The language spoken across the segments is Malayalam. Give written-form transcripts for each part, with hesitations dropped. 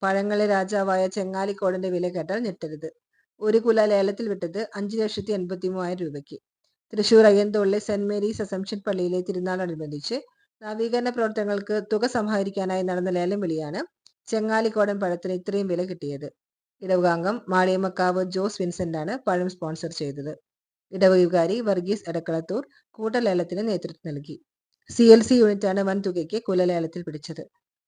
പഴങ്ങളെ രാജാവായ ചെങ്ങാലിക്കോടന്റെ വില കേട്ടാൽ ഞെട്ടരുത്. ഒരു കുല ലേലത്തിൽ വിട്ടത് 5,83,000 രൂപയ്ക്ക്. തൃശൂർ അയ്യന്തോളിലെ സെന്റ് മേരീസ് അസംഷൻ പള്ളിയിലെ തിരുനാളോടനുബന്ധിച്ച് നവീകരണ പ്രവർത്തനങ്ങൾക്ക് തുക സമാഹരിക്കാനായി നടന്ന ലേലം വിളിയാണ് ചെങ്ങാലിക്കോടൻ പഴത്തിന് ഇത്രയും വില കിട്ടിയത്. ഇടവകാംഗം മാളിയമ്മക്കാവ് ജോസ് വിൻസെന്റാണ് പഴം സ്പോൺസർ ചെയ്തത്. ഇടവക വികാരി വർഗീസ് എടക്കളത്തൂർ കൂട്ടലേലത്തിന് നേതൃത്വം നൽകി. CLC യൂണിറ്റാണ് വൻതുകയ്ക്ക് കുലലേലത്തിൽ പിടിച്ചത്.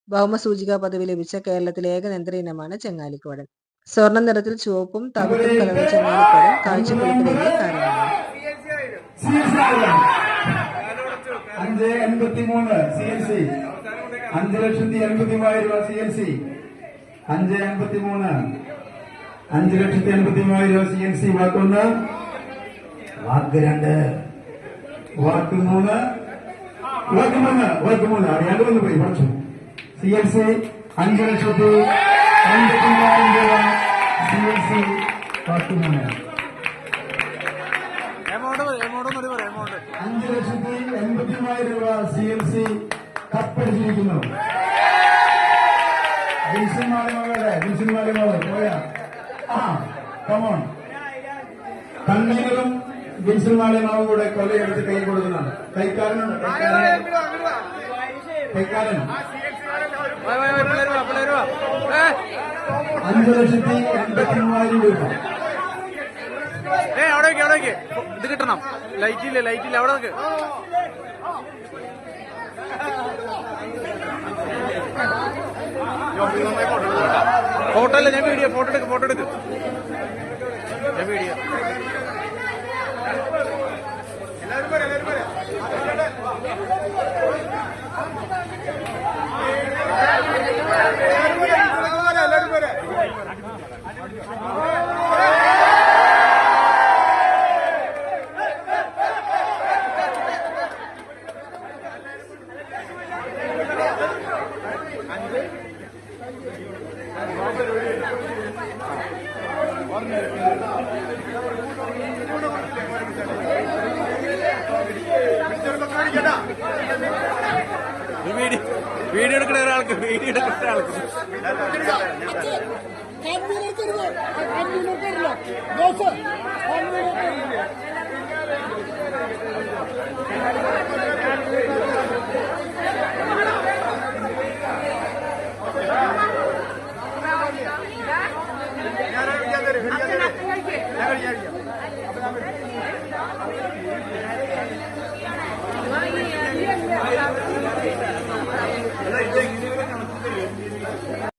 ഭൗമസൂചിക പദവി ലഭിച്ച കേരളത്തിലെ ഏക നെന്തര ഇനമാണ് ചെങ്ങാലിക്കോടൻ. സ്വർണ്ണ നിറത്തിൽ ചുവപ്പും തവിട്ടും കലർന്ന ചെങ്ങാലിക്കോടൻ കാഴ്ചക്കുളിപ്പിലേക്ക് കാരണമാണ്. 5,83 CLC 5,83,000 രൂപ CLC 5,83 5,83,000 രൂപ CLC. വാക്കൊന്ന്, വാക്ക് രണ്ട്, വാക്ക് മൂന്ന്, വാക്ക് മൂന്ന് അറിയാണ്ട് വന്ന് പോയി പഠിച്ചു. CLC 5,83,000 രൂപ CLC. വാക്ക് മൂന്ന് 5,83,000 രൂപ CLC കപ്പടിച്ചിരിക്കുന്നു. വിൻസൻ മാളിമകളെ പോയാ കമോൺ. കണ്ണീരും വിൻസൻ മാളിമാവും കൂടെ കൊലയെടുത്ത് കൈ കൊടുക്കുന്നതാണ്. കൈക്കാരനുണ്ട്, കൈക്കാരൻ 5,83,000 രൂപ. അവിടേക്ക് ഇത് കിട്ടണം. ലൈറ്റില്ല അവിടെ നിൽക്ക്. ഫോട്ടോ അല്ല, ഞാൻ വീഡിയോ. ഫോട്ടോ എടുക്ക് ഞാൻ വീഡിയോ. വീഡിയോ എടുക്കുന്ന ഒരാൾക്ക്